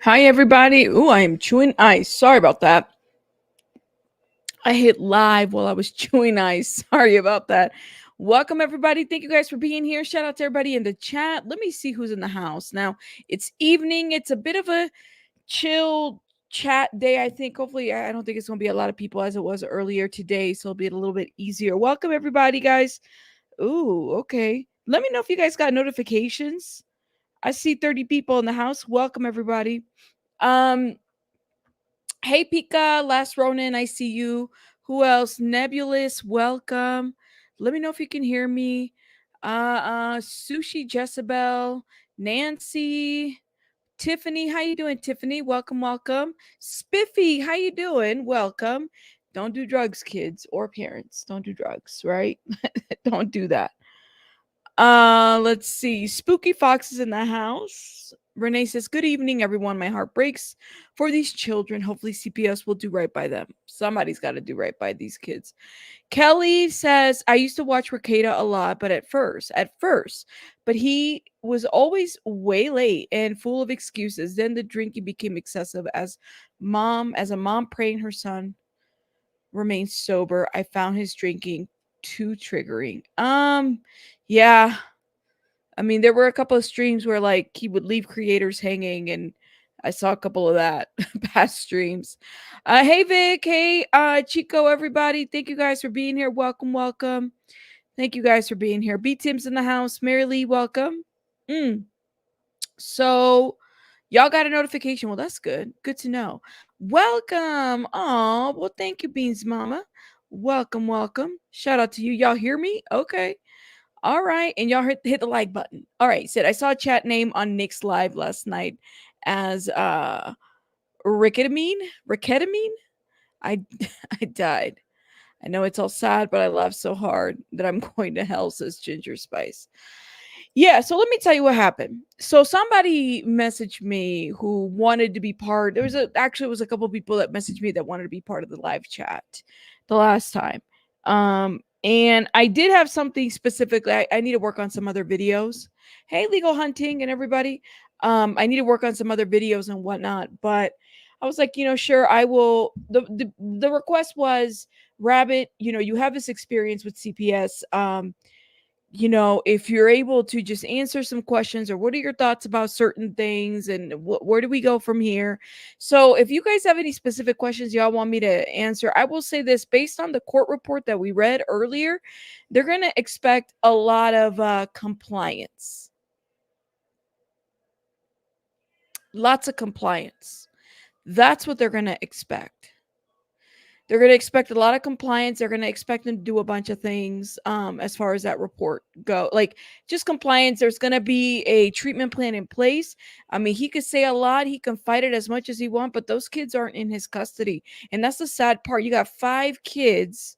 Hi, everybody. Ooh, I am chewing ice. Sorry about that. I hit live while I was chewing ice. Sorry about that. Welcome, everybody. Thank you guys for being here. Shout out to everybody in the chat. Let me see who's in the house. Now, it's evening. It's a bit of a chill chat day, I think. Hopefully, I don't think it's going to be a lot of people as it was earlier today, so it'll be a little bit easier. Welcome, everybody, guys. Ooh, okay. Let me know if you guys got notifications. I see 30 people in the house. Welcome, everybody. Um, Hey Pika, Last Ronin, I see you. Who else? Nebulous, welcome. Let me know if you can hear me. Sushi Jezebel, Nancy, Tiffany, how you doing, Tiffany? Welcome, welcome. Spiffy, how you doing? Welcome. Don't do drugs, kids or parents. Don't do drugs, right? Don't do that. Let's see. Spooky Fox is in the house. Renee says, "Good evening, everyone. My heart breaks for these children. Hopefully, CPS will do right by them. Somebody's got to do right by these kids." Kelly says, "I used to watch Riekta a lot, but but he was always way late and full of excuses. Then the drinking became excessive as a mom praying her son remains sober. I found his drinking too triggering." Yeah. I mean, there were a couple of streams where like he would leave creators hanging, and I saw a couple of that past streams. Hey Vic, hey Chico, everybody. Thank you guys for being here. Welcome, welcome. Thank you guys for being here. B Tim's in the house. Mary Lee, welcome. Mm. So y'all got a notification. Well, that's good. Good to know. Welcome. Oh, well, thank you, Beans Mama. Welcome, welcome. Shout out to you. Y'all hear me? Okay. All right. And y'all hit the like button. All right. Said I saw a chat name on Nick's live last night as Ricketamine. Ricketamine? I I died. I know it's all sad, but I laughed so hard that I'm going to hell, says Ginger Spice. Yeah, so let me tell you what happened. So somebody messaged me who wanted to be part. It was a couple people that messaged me that wanted to be part of the live chat the last time. And I did have something specifically. I need to work on some other videos. Hey, legal hunting and everybody. I need to work on some other videos and whatnot. But I was like, sure, I will. The request was, Rabbit, you have this experience with CPS. If you're able to just answer some questions, or what are your thoughts about certain things, and where do we go from here? So if you guys have any specific questions y'all want me to answer, I will say this: based on the court report that we read earlier, they're going to expect a lot of compliance. Lots of compliance. That's what they're going to expect. They're going to expect a lot of compliance. They're going to expect them to do a bunch of things as far as that report go. Like just compliance. There's going to be a treatment plan in place. I mean, he could say a lot. He can fight it as much as he wants, but those kids aren't in his custody. And that's the sad part. You got 5 kids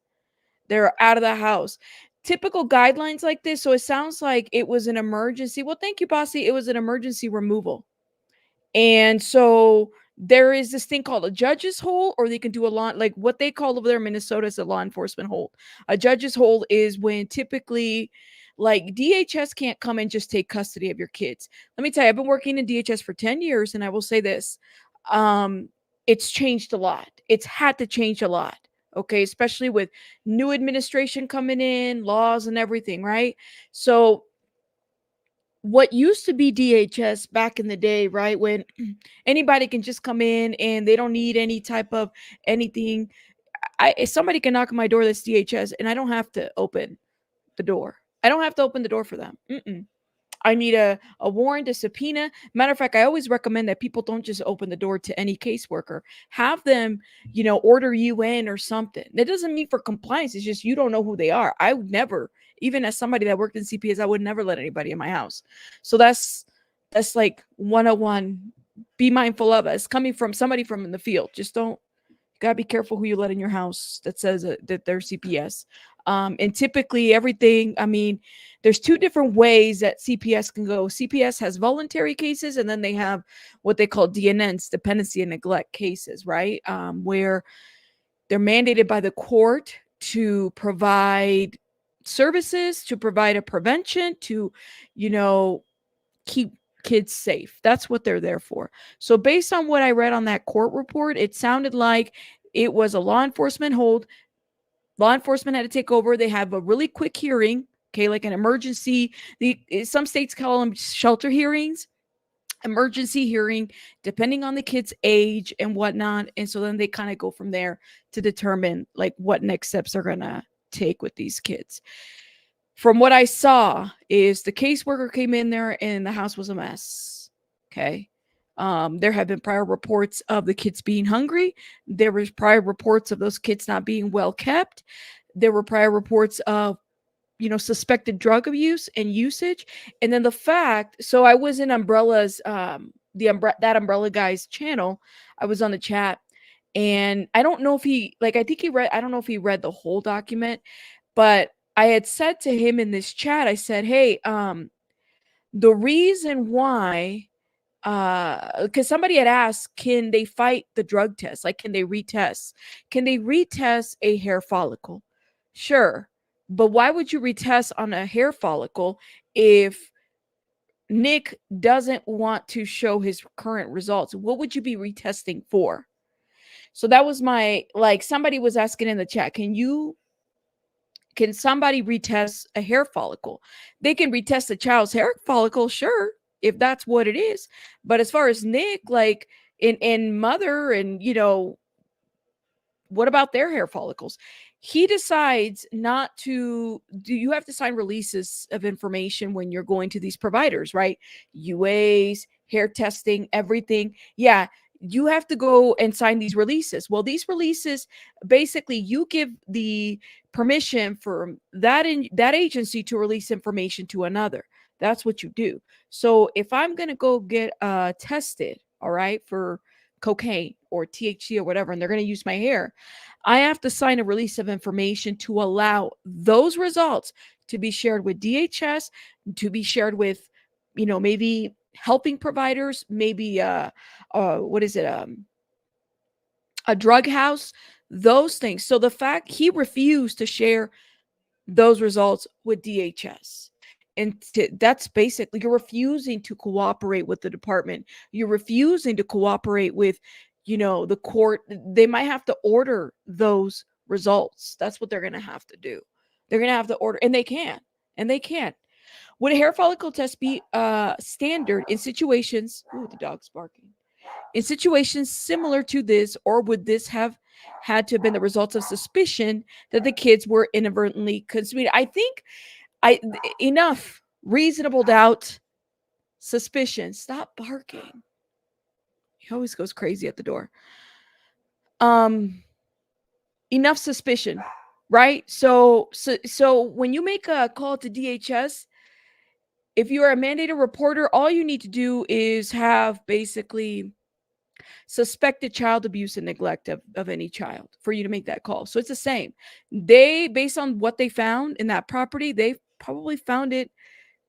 that are out of the house. Typical guidelines like this. So it sounds like it was an emergency. Well, thank you, Bossy. It was an emergency removal. And so there is this thing called a judge's hold, or they can do a law, like what they call over there in Minnesota is a law enforcement hold. A judge's hold is when typically like DHS can't come and just take custody of your kids. Let me tell you, I've been working in DHS for 10 years, and I will say this. It's changed a lot. It's had to change a lot. Okay, especially with new administration coming in, laws and everything, right? So what used to be DHS back in the day, right? When anybody can just come in and they don't need any type of anything. If somebody can knock on my door that's DHS, and I don't have to open the door. I don't have to open the door for them. I need a warrant, a subpoena. Matter of fact, I always recommend that people don't just open the door to any caseworker. Have them, order you in or something. That doesn't mean for compliance. It's just you don't know who they are. I would never, even as somebody that worked in CPS, I would never let anybody in my house. So that's like 101. Be mindful of us coming from somebody from in the field. Just don't. You gotta be careful who you let in your house that says that they're CPS. And typically everything, I mean, there's 2 different ways that CPS can go. CPS has voluntary cases, and then they have what they call DNNs, dependency and neglect cases, right? Where they're mandated by the court to provide services, to provide a prevention, to, keep kids safe. That's what they're there for. So based on what I read on that court report, it sounded like it was a law enforcement hold. Law enforcement had to take over. They have a really quick hearing, okay, like an emergency. Some states call them shelter hearings, emergency hearing, depending on the kid's age and whatnot. And so then they kind of go from there to determine like what next steps they're gonna take with these kids. From what I saw, is the caseworker came in there and the house was a mess. Okay. There have been prior reports of the kids being hungry. There was prior reports of those kids not being well kept. There were prior reports of, suspected drug abuse and usage. And then the fact, so I was in Umbrella's, that Umbrella guy's channel. I was on the chat, and I don't know if I don't know if he read the whole document, but I had said to him in this chat, I said, hey, the reason why, because somebody had asked, can they fight the drug test? Like, can they retest? Can they retest a hair follicle? Sure. But why would you retest on a hair follicle if Nick doesn't want to show his current results? What would you be retesting for? So that was somebody was asking in the chat, can somebody retest a hair follicle? They can retest a child's hair follicle, sure, if that's what it is. But as far as Nick, like in mother and, what about their hair follicles? He decides not to do. You have to sign releases of information when you're going to these providers, right? UAs, hair testing, everything. Yeah, you have to go and sign these releases. Well, these releases, basically you give the permission for that agency to release information to another. That's what you do. So if I'm going to go get tested, all right, for cocaine or THC or whatever, and they're going to use my hair, I have to sign a release of information to allow those results to be shared with DHS, to be shared with, maybe helping providers, maybe what is it, a drug house, those things. So the fact he refused to share those results with DHS. And that's basically, you're refusing to cooperate with the department. You're refusing to cooperate with, the court. They might have to order those results. That's what they're going to have to do. They're going to have to order, and they can. And they can. Would a hair follicle test be standard in situations? Ooh, the dog's barking. In situations similar to this, or would this have had to have been the results of suspicion that the kids were inadvertently consuming? I think enough reasonable doubt, suspicion. Stop barking. He always goes crazy at the door. Enough suspicion, right? So when you make a call to DHS, if you are a mandated reporter, all you need to do is have basically suspected child abuse and neglect of any child for you to make that call. So it's the same. They, based on what they found in that property, they probably found it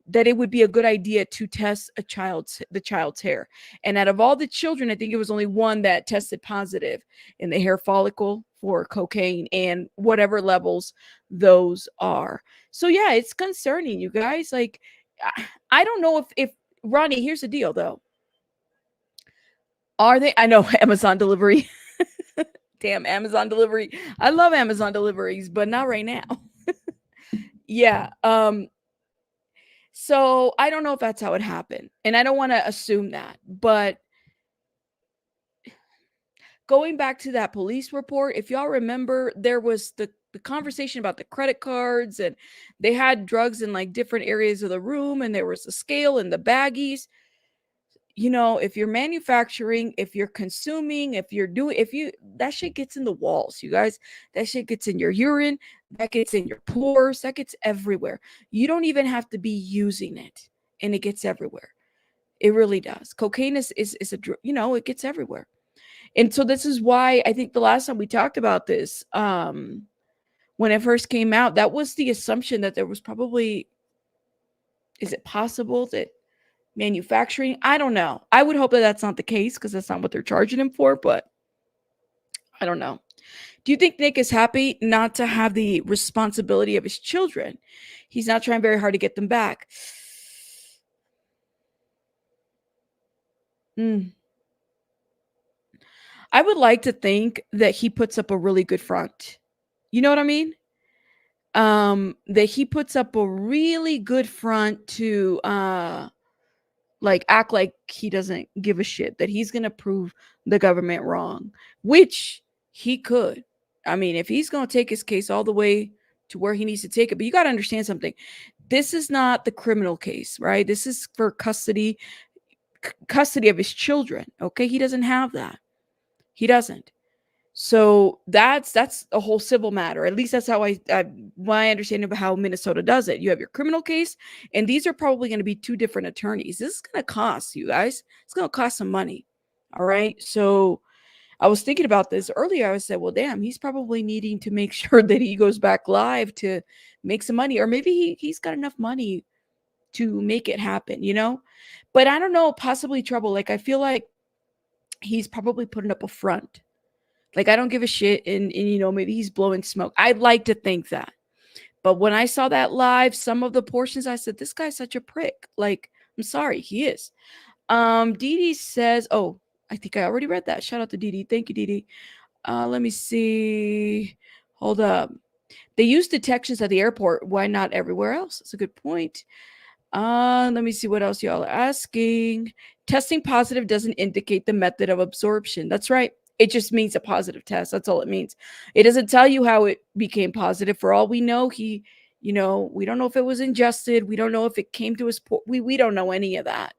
that it would be a good idea to test the child's hair. And out of all the children, I think it was only one that tested positive in the hair follicle for cocaine and whatever levels those are. So yeah, it's concerning, you guys. Like, I don't know if Ronnie, here's the deal though. Are they? I know Amazon delivery. Damn, Amazon delivery. I love Amazon deliveries, but not right now. Yeah. So I don't know if that's how it happened. And I don't want to assume that. But going back to that police report, if y'all remember, there was the conversation about the credit cards, and they had drugs in like different areas of the room, and there was a scale and the baggies. If you're manufacturing, if you're consuming, that shit gets in the walls, you guys. That shit gets in your urine, that gets in your pores, that gets everywhere. You don't even have to be using it, and it gets everywhere. It really does. Cocaine is it gets everywhere. And so this is why I think the last time we talked about this, when it first came out, that was the assumption that there was probably, is it possible that manufacturing? I don't know. I would hope that that's not the case, because that's not what they're charging him for, but I don't know. Do you think Nick is happy not to have the responsibility of his children? He's not trying very hard to get them back. Mm. I would like to think that he puts up a really good front. You know what I mean? That he puts up a really good front to like act like he doesn't give a shit, that he's going to prove the government wrong, which he could. I mean, if he's going to take his case all the way to where he needs to take it, but you got to understand something. This is not the criminal case, right? This is for custody of his children, okay? He doesn't have that. He doesn't. So that's a whole civil matter. At least that's how my understanding of how Minnesota does it. You have your criminal case, and these are probably going to be two different attorneys. This is going to cost you guys. It's going to cost some money. All right. So I was thinking about this earlier. I said, well, damn, he's probably needing to make sure that he goes back live to make some money, or maybe he's got enough money to make it happen, you know? But I don't know, possibly trouble. Like, I feel like he's probably putting up a front. Like, I don't give a shit. And you know, maybe he's blowing smoke. I'd like to think that. But when I saw that live, some of the portions, I said, this guy's such a prick. Like, I'm sorry, he is. Dee Dee says, oh, I think I already read that. Shout out to Dee Dee. Thank you, Dee Dee. Let me see. Hold up. They use detections at the airport. Why not everywhere else? That's a good point. Let me see what else y'all are asking. Testing positive doesn't indicate the method of absorption. That's right. It just means a positive test. That's all it means. It doesn't tell you how it became positive. For all we know, we don't know if it was ingested. We don't know if it came to us. We don't know any of that.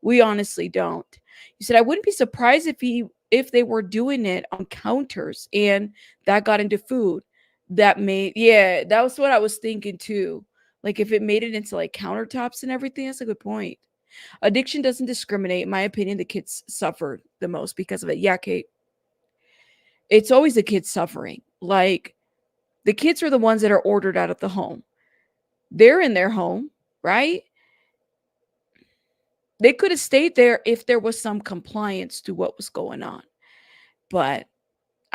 We honestly don't. You said I wouldn't be surprised if they were doing it on counters and that got into food. Yeah, that was what I was thinking too. Like if it made it into like countertops and everything, that's a good point. Addiction doesn't discriminate. In my opinion, the kids suffer the most because of it. Yeah, Kate. It's always the kids suffering. Like the kids are the ones that are ordered out of the home. They're in their home, right? They could have stayed there if there was some compliance to what was going on. But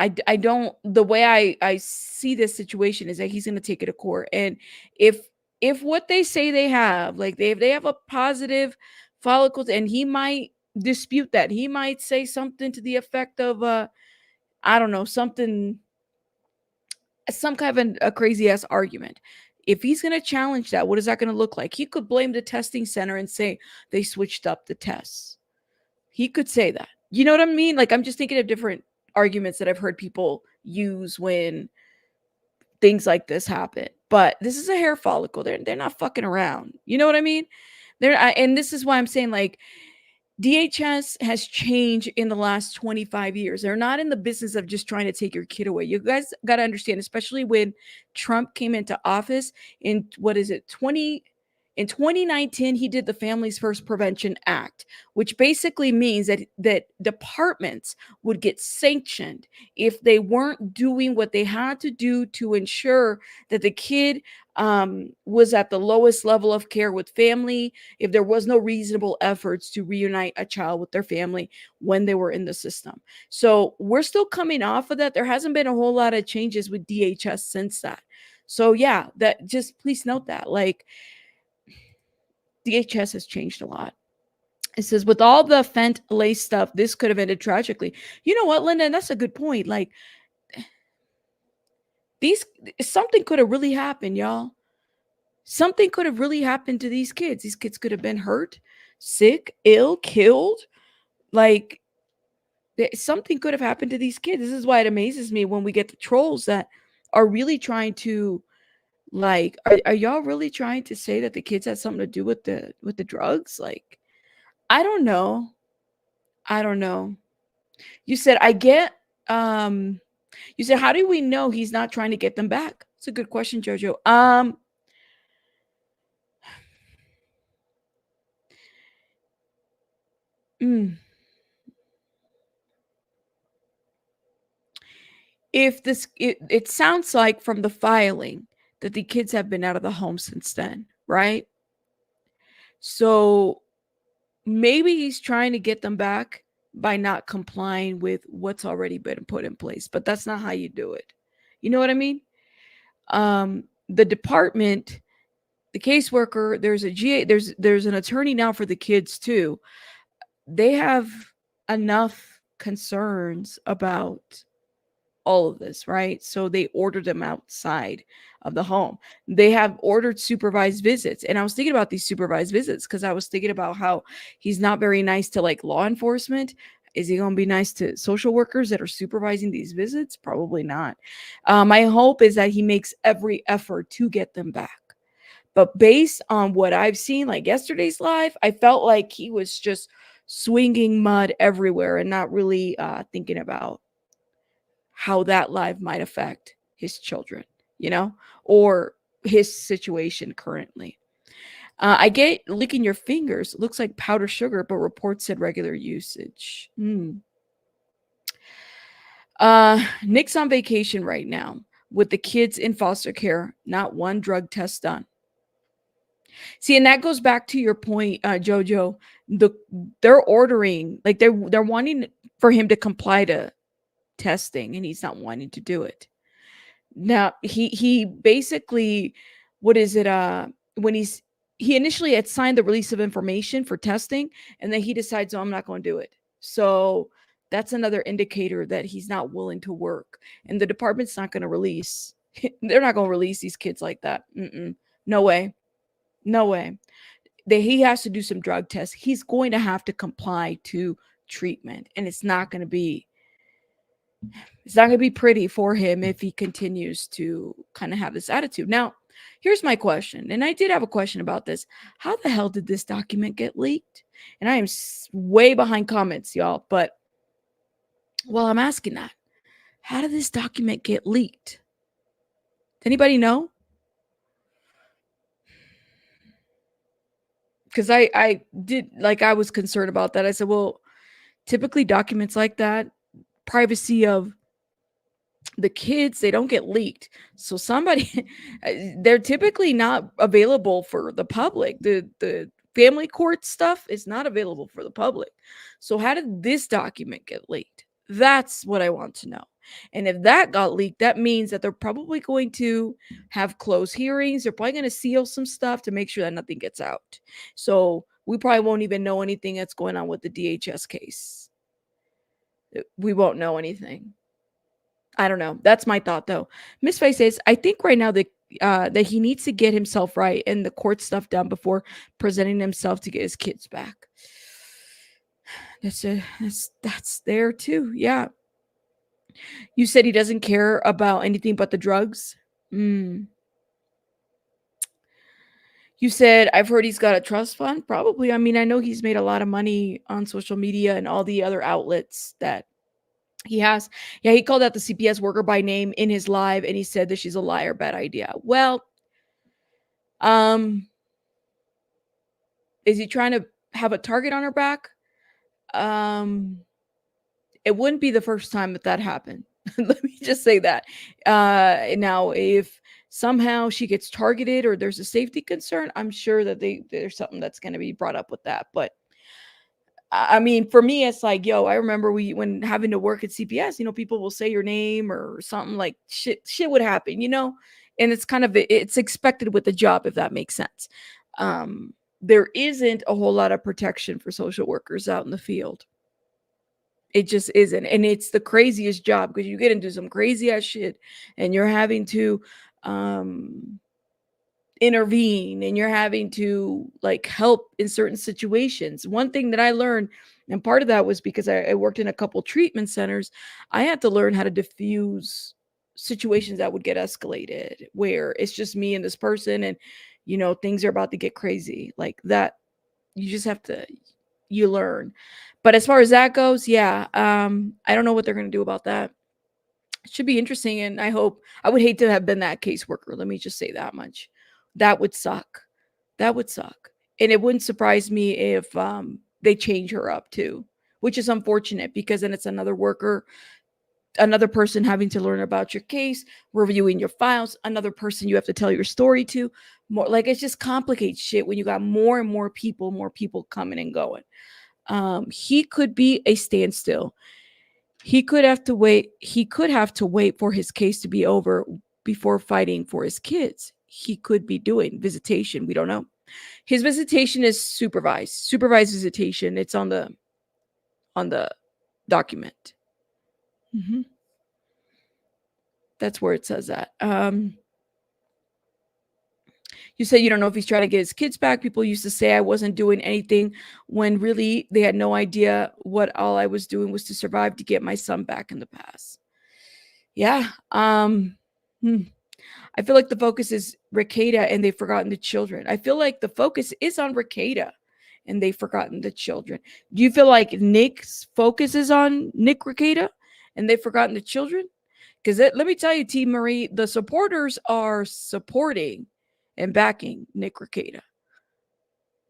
I don't, the way I see this situation is that he's going to take it to court. And if what they say they have, like they have a positive follicles, and he might dispute that. He might say something to the effect of I don't know, some kind of a crazy ass argument. If he's going to challenge that, what is that going to look like? He could blame the testing center and say they switched up the tests. He could say that. You know what I mean? Like, I'm just thinking of different arguments that I've heard people use when things like this happen. But this is a hair follicle. They're not fucking around. You know what I mean? And this is why I'm saying, like, DHS has changed in the last 25 years. They're not in the business of just trying to take your kid away. You guys got to understand, especially when Trump came into office in in 2019, he did the Families First Prevention Act, which basically means that departments would get sanctioned if they weren't doing what they had to do to ensure that the kid was at the lowest level of care with family, if there was no reasonable efforts to reunite a child with their family when they were in the system. So we're still coming off of that. There hasn't been a whole lot of changes with DHS since that. So yeah, that just please note that, like, DHS has changed a lot. It says, with all the Fent lace stuff, this could have ended tragically. You know what, Linda? And that's a good point. Like, something could have really happened, y'all. Something could have really happened to these kids. These kids could have been hurt, sick, ill, killed. Like, something could have happened to these kids. This is why it amazes me when we get the trolls that are really trying to, like, are y'all really trying to say that the kids had something to do with the drugs? Like, I don't know. I don't know. You said, you said, how do we know he's not trying to get them back? It's a good question, Jojo. Mm. If it sounds like from the filing that the kids have been out of the home since then, right? So maybe he's trying to get them back by not complying with what's already been put in place, but that's not how you do it. You know what I mean? The department, the caseworker, there's a GA, there's an attorney now for the kids too. they have enough concerns about all of this, right? So they ordered them outside of the home. They have ordered supervised visits. And I was thinking about these supervised visits because I was thinking about how he's not very nice to like law enforcement. Is he going to be nice to social workers that are supervising these visits? Probably not. My hope is that he makes every effort to get them back. But based on what I've seen, like yesterday's live, I felt like he was just swinging mud everywhere and not really thinking about how that live might affect his children, you know, or his situation currently. I get licking your fingers. Looks like powdered sugar, but reports said regular usage. Nick's on vacation right now with the kids in foster care. Not one drug test done. See, and that goes back to your point, Jojo. They're ordering, like they're wanting for him to comply to testing, and he's not wanting to do it. Now he basically, what is it? When he initially had signed the release of information for testing, and then he decides, oh, I'm not going to do it. So that's another indicator that he's not willing to work, and the department's not going to release. They're not going to release these kids like that. No way, no way. He has to do some drug tests. He's going to have to comply to treatment, and it's not going to be pretty for him if he continues to kind of have this attitude. Now, here's my question. And I did have a question about this. How the hell did this document get leaked? And I am way behind comments, y'all. But while I'm asking that, how did this document get leaked? Anybody know? Because I did, like, I was concerned about that. I said, well, typically documents like that, privacy of the kids, they don't get leaked. So somebody they're typically not available for the public. The family court stuff is not available for the public. So how did this document get leaked? That's what I want to know. And if that got leaked, that means that they're probably going to have closed hearings. They're probably going to seal some stuff to make sure that nothing gets out. So we probably won't even know anything that's going on with the DHS case. We won't know anything. I don't know. That's my thought, though. Miss Faye says, I think right now that he needs to get himself right and the court stuff done before presenting himself to get his kids back. That's there too. Yeah. You said he doesn't care about anything but the drugs. You said, I've heard he's got a trust fund. Probably. I mean, I know he's made a lot of money on social media and all the other outlets that he has. Yeah, he called out the CPS worker by name in his live, and he said that she's a liar. Bad idea. Well, is he trying to have a target on her back? It wouldn't be the first time that happened. Let me just say that. Now, if somehow she gets targeted or there's a safety concern, I'm sure that there's something that's going to be brought up with that. But I mean, for me, it's like, yo, I remember when having to work at CPS, people will say your name or something, like shit would happen, and it's expected with the job, if that makes sense. There isn't a whole lot of protection for social workers out in the field. It just isn't. And it's the craziest job because you get into some crazy ass shit and you're having to intervene and you're having to like help in certain situations. One thing that I learned, and part of that was because I worked in a couple treatment centers, I had to learn how to diffuse situations that would get escalated where it's just me and this person and things are about to get crazy like that. You learn. But as far as that goes, yeah, I don't know what they're going to do about that. It should be interesting, and I would hate to have been that caseworker. Let me just say that much. That would suck. That would suck. And it wouldn't surprise me if they change her up too, which is unfortunate because then it's another worker, another person having to learn about your case, reviewing your files, another person you have to tell your story to. More like it just complicates shit when you got more and more people coming and going. He could be a standstill. He could have to wait. He could have to wait for his case to be over before fighting for his kids. He could be doing visitation. We don't know. His visitation is supervised visitation. It's on the on the document. That's where it says that. You say you don't know if he's trying to get his kids back. People used to say I wasn't doing anything when really they had no idea what all I was doing was to survive to get my son back in the past. Yeah. I feel like the focus is Riekta and they've forgotten the children. I feel like the focus is on Riekta and they've forgotten the children. Do you feel like Nick's focus is on Nick Riekta and they've forgotten the children? Because let me tell you, T. Marie, the supporters are supporting and backing Nick Riekta.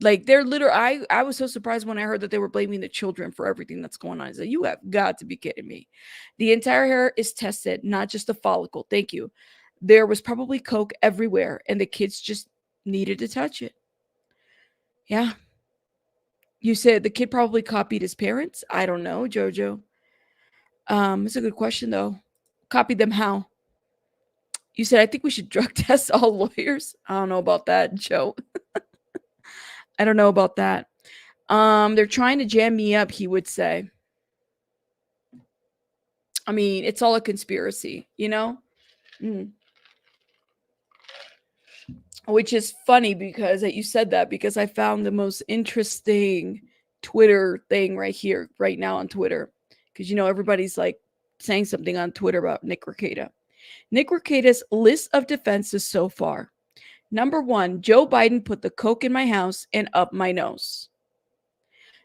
Like they're literally, I was so surprised when I heard that they were blaming the children for everything that's going on. I said, you have got to be kidding me. The entire hair is tested, not just the follicle. Thank you. There was probably coke everywhere, and the kids just needed to touch it. Yeah. You said the kid probably copied his parents. I don't know, Jojo. It's a good question though. Copied them how? You said I think we should drug test all lawyers. I don't know about that, Joe. I don't know about that. They're trying to jam me up, he would say. I mean, it's all a conspiracy, you know? Which is funny because that you said that because I found the most interesting Twitter thing right here, right now on Twitter. Because, you know, everybody's like saying something on Twitter about Nick Riekta. Nick Riekta's list of defenses so far. Number 1, Joe Biden put the coke in my house and up my nose.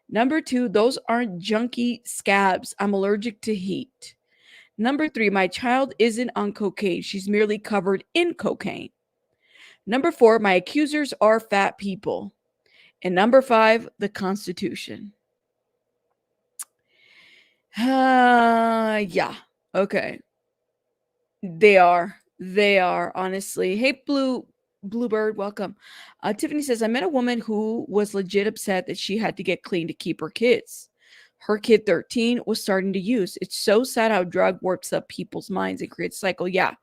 Number 2, those aren't junky scabs. I'm allergic to heat. Number 3, my child isn't on cocaine. She's merely covered in cocaine. Number 4, my accusers are fat people. And number 5, the Constitution. Yeah. Okay. They are, honestly. Hey, Bluebird, welcome. Tiffany says, I met a woman who was legit upset that she had to get clean to keep her kids. Her kid, 13, was starting to use. It's so sad how drug warps up people's minds and creates cycle. Yeah.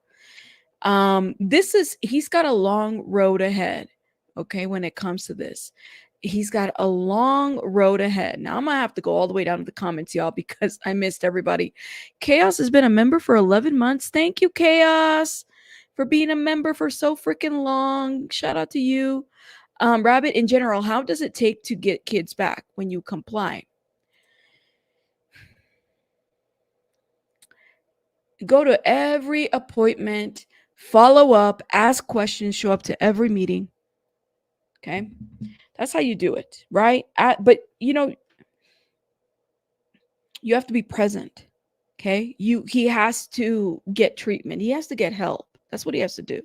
He's got a long road ahead. Okay. When it comes to this, he's got a long road ahead. Now I'm going to have to go all the way down to the comments, y'all, because I missed everybody. Chaos has been a member for 11 months. Thank you, Chaos, for being a member for so freaking long. Shout out to you. Rabbit, in general, how does it take to get kids back when you comply? Go to every appointment, follow up, ask questions, show up to every meeting. Okay. That's how you do it, right? But you know, you have to be present. Okay. He has to get treatment. He has to get help. That's what he has to do.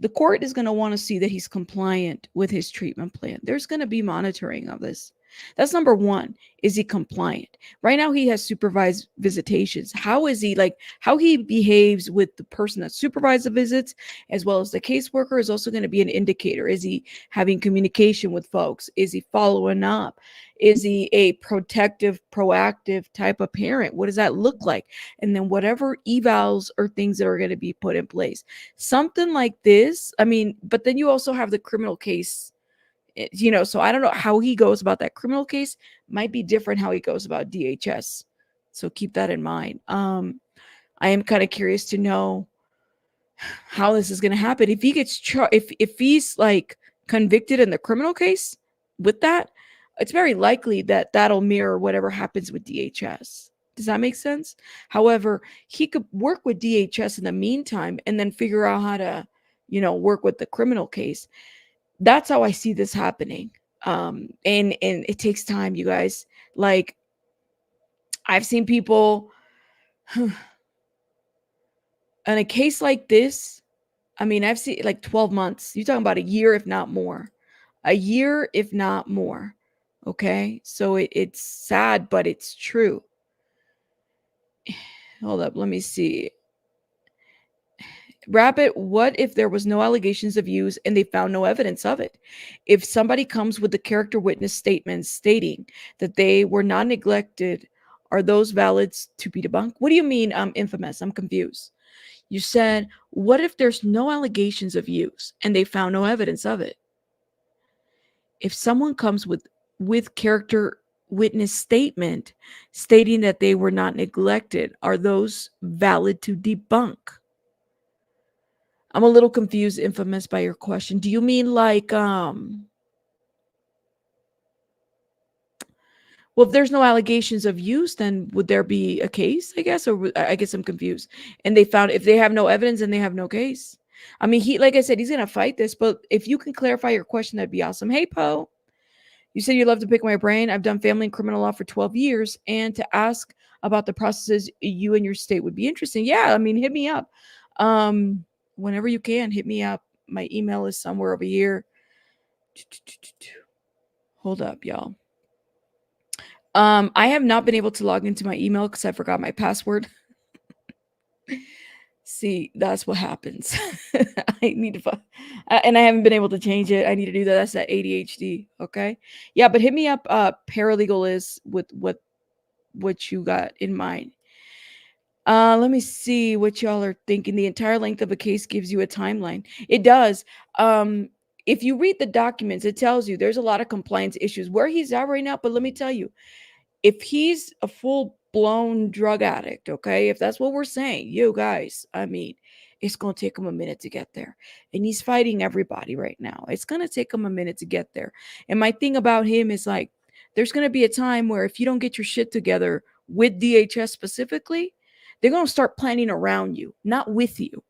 The court is going to want to see that he's compliant with his treatment plan. There's going to be monitoring of this. That's number 1. Is he compliant? Right now, he has supervised visitations. How is he, like, how he behaves with the person that supervised the visits, as well as the caseworker, is also going to be an indicator. Is he having communication with folks? Is he following up? Is he a protective, proactive type of parent? What does that look like? And then whatever evals or things that are going to be put in place. Something like this. I mean, but then you also have the criminal case. You know, so I don't know how he goes about that criminal case. Might be different how he goes about DHS. So keep that in mind. I am kind of curious to know how this is going to happen. If he gets if he's like convicted in the criminal case with that, it's very likely that that'll mirror whatever happens with DHS. Does that make sense? However, he could work with DHS in the meantime and then figure out how to, you know, work with the criminal case. That's how I see this happening. And it takes time, you guys. Like, I've seen people in a case like this. I mean, I've seen like 12 months. You're talking about a year, if not more. A year, if not more. Okay. So it's sad, but it's true. Hold up. Let me see. Rabbit, what if there was no allegations of use and they found no evidence of it? If somebody comes with the character witness statements stating that they were not neglected, are those valid to be debunked? What do you mean, infamous? I'm confused. You said, what if there's no allegations of use and they found no evidence of it? If someone comes with character witness statement stating that they were not neglected, are those valid to debunk? I'm a little confused, Infamous, by your question. Do you mean like well, if there's no allegations of use, then would there be a case, I guess? Or I guess I'm confused. And they found if they have no evidence, then they have no case. I mean, he, like I said, he's going to fight this, but if you can clarify your question, that'd be awesome. Hey, Poe, you said you love to pick my brain. I've done family and criminal law for 12 years. And to ask about the processes you and your state would be interesting. Yeah, I mean, hit me up. Whenever you can, hit me up. My email is somewhere over here. Hold up, y'all. I have not been able to log into my email because I forgot my password. See, that's what happens. I need to, and I haven't been able to change it. I need to do that. That's that ADHD. Okay, yeah, but hit me up. Paralegal is with what you got in mind. Let me see what y'all are thinking. The entire length of a case gives you a timeline. It does. If you read the documents, it tells you there's a lot of compliance issues where he's at right now. But let me tell you, if he's a full-blown drug addict, okay, if that's what we're saying, you guys, I mean, it's going to take him a minute to get there. And he's fighting everybody right now. It's going to take him a minute to get there. And my thing about him is like, there's going to be a time where if you don't get your shit together with DHS specifically, they're going to start planning around you, not with you.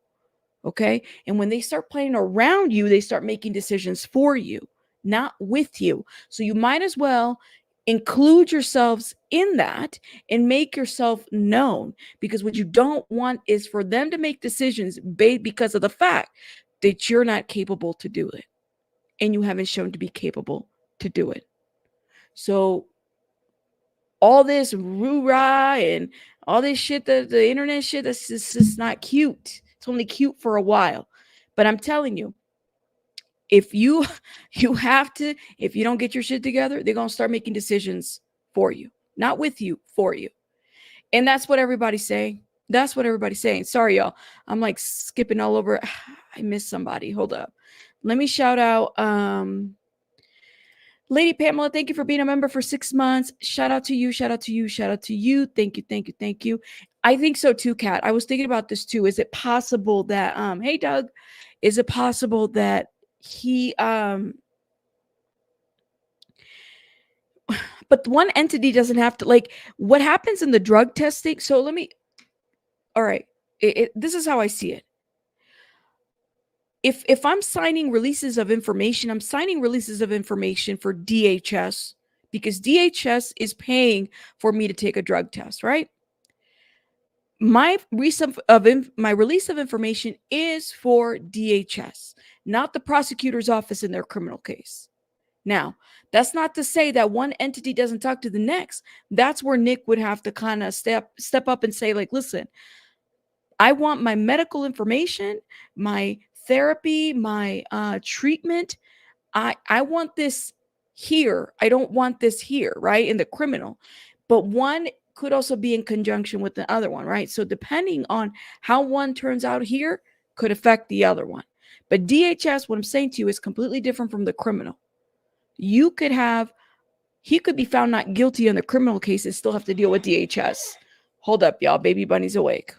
Okay. And when they start planning around you, they start making decisions for you, not with you. So you might as well include yourselves in that and make yourself known, because what you don't want is for them to make decisions because of the fact that you're not capable to do it and you haven't shown to be capable to do it. So all this rah and all this shit, the internet shit, that's just not cute. It's only cute for a while. But I'm telling you, if you have to, if you don't get your shit together, they're going to start making decisions for you, not with you, for you. And that's what everybody's saying. That's what everybody's saying. Sorry, y'all. I'm like skipping all over. I missed somebody. Hold up. Let me shout out Lady Pamela, thank you for being a member for 6 months. Shout out to you. Shout out to you. Shout out to you. Thank you. Thank you. Thank you. I think so too, Kat. I was thinking about this too. Is it possible that hey Doug, is it possible that he but one entity doesn't have to, like, what happens in the drug testing? So let me, all right, this is how I see it. If I'm signing releases of information, I'm signing releases of information for DHS because DHS is paying for me to take a drug test, right? My release of information is for DHS, not the prosecutor's office in their criminal case. Now, that's not to say that one entity doesn't talk to the next. That's where Nick would have to kind of step up and say, like, listen, I want my medical information, my therapy, my treatment. I want this here. I don't want this here, right? In the criminal. But one could also be in conjunction with the other one, right? So depending on how one turns out here could affect the other one. But DHS, what I'm saying to you, is completely different from the criminal. You could have, he could be found not guilty in the criminal case and still have to deal with DHS. Hold up, y'all. Baby Bunny's awake.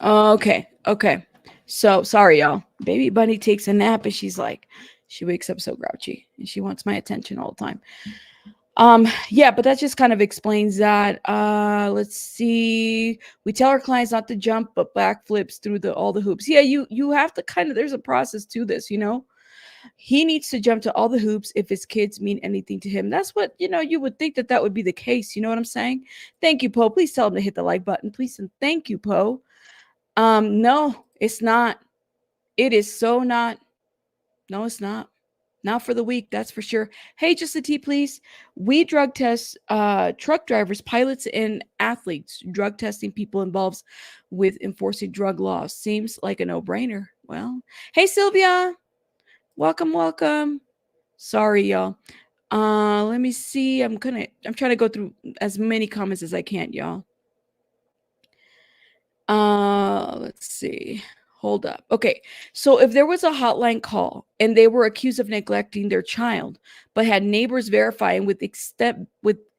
Okay. Okay. So sorry, y'all. Baby Bunny takes a nap and she's like, she wakes up so grouchy and she wants my attention all the time. Yeah, but that just kind of explains that. Let's see. We tell our clients not to jump, but backflips through all the hoops. Yeah, you have to kind of, there's a process to this, you know. He needs to jump to all the hoops if his kids mean anything to him. That's what, you know, you would think that would be the case. You know what I'm saying? Thank you, Poe. Please tell him to hit the like button, please. And thank you, Poe. No, it's not. It is so not. No, it's not. Not for the weak, that's for sure. Hey, just a tea, please. We drug test truck drivers, pilots, and athletes. Drug testing people involved with enforcing drug laws. Seems like a no-brainer. Well, hey, Sylvia. Welcome, welcome. Sorry, y'all. Let me see. I'm trying to go through as many comments as I can, y'all. Let's see. Hold up. Okay. So if there was a hotline call and they were accused of neglecting their child, but had neighbors verifying with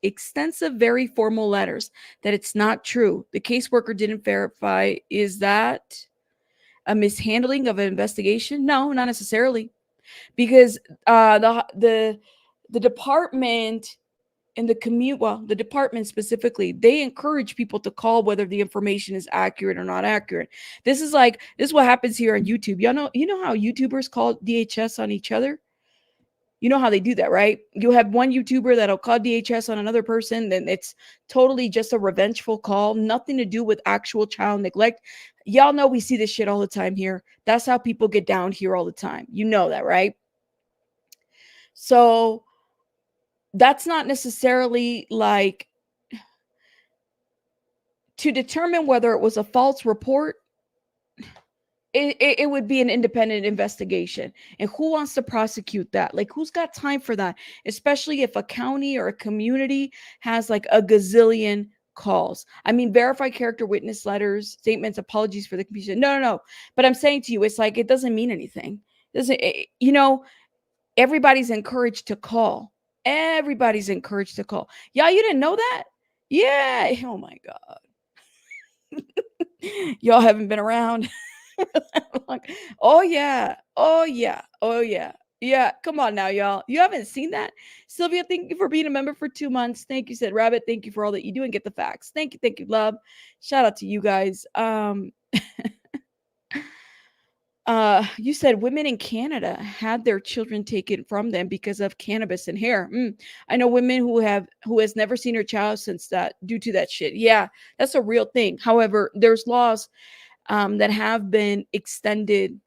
extensive, very formal letters that it's not true, the caseworker didn't verify, is that a mishandling of an investigation? No, not necessarily. Because the department and the department specifically, they encourage people to call whether the information is accurate or not accurate. This is what happens here on YouTube. You know how YouTubers call DHS on each other? You know how they do that, right? You have one YouTuber that'll call DHS on another person, then it's totally just a revengeful call, nothing to do with actual child neglect. Y'all know we see this shit all the time here. That's how people get down here all the time. You know that, right? So that's not necessarily like to determine whether it was a false report. It would be an independent investigation. And who wants to prosecute that? Like, who's got time for that? Especially if a county or a community has like a gazillion calls. I mean, verified character witness letters, statements, apologies for the confusion. No. But I'm saying to you, it's like, it doesn't mean anything. Everybody's encouraged to call. Everybody's encouraged to call. Yeah, you didn't know that? Yeah. Oh my God. Y'all haven't been around. Oh yeah. Oh yeah. Oh yeah. Yeah, come on now, y'all. You haven't seen that? Sylvia, thank you for being a member for 2 months. Thank you, said Rabbit. Thank you for all that you do and get the facts. Thank you, love. Shout out to you guys. You said women in Canada had their children taken from them because of cannabis and hair. I know women who has never seen her child since that, due to that shit. Yeah, that's a real thing. However, there's laws that have been extended,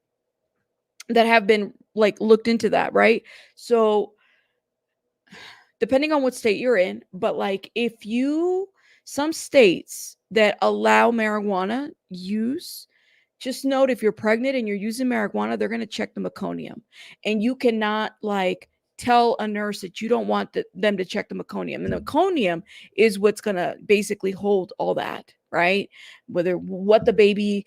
that have been like looked into that, right? So depending on what state you're in, but like some states that allow marijuana use, just note if you're pregnant and you're using marijuana, they're going to check the meconium. And you cannot like tell a nurse that you don't want them to check the meconium. And the meconium is what's going to basically hold all that, right? Whether what the baby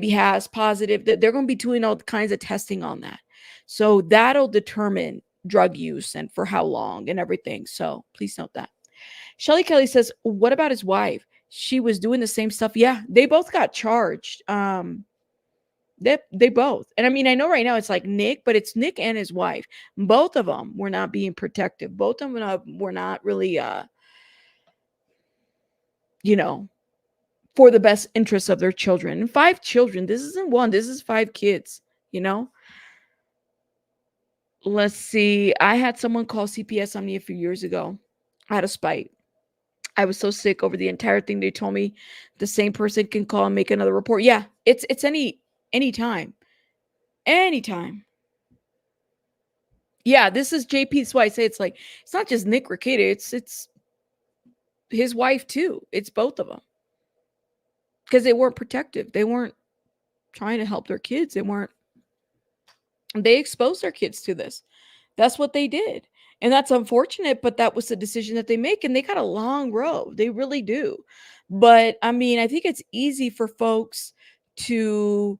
has positive, that they're going to be doing all kinds of testing on that. So that'll determine drug use and for how long and everything. So please note that. Shelly Kelly says, what about his wife? She was doing the same stuff. Yeah, they both got charged. They both. And I mean, I know right now it's like Nick, but it's Nick and his wife. Both of them were not being protective. Both of them were not really for the best interests of their children. And 5 children. This isn't one, this is 5 kids, you know? Let's see. I had someone call CPS on me a few years ago out of spite. I was so sick over the entire thing. They told me the same person can call and make another report. Yeah, it's anytime. Anytime. Yeah, this is JP. That's why I say it's like, it's not just Nick Riekta, it's his wife too. It's both of them. Because they weren't protective. They weren't trying to help their kids. They exposed their kids to this. That's what they did. And that's unfortunate, but that was the decision that they make. And they got a long road. They really do. But I mean, I think it's easy for folks to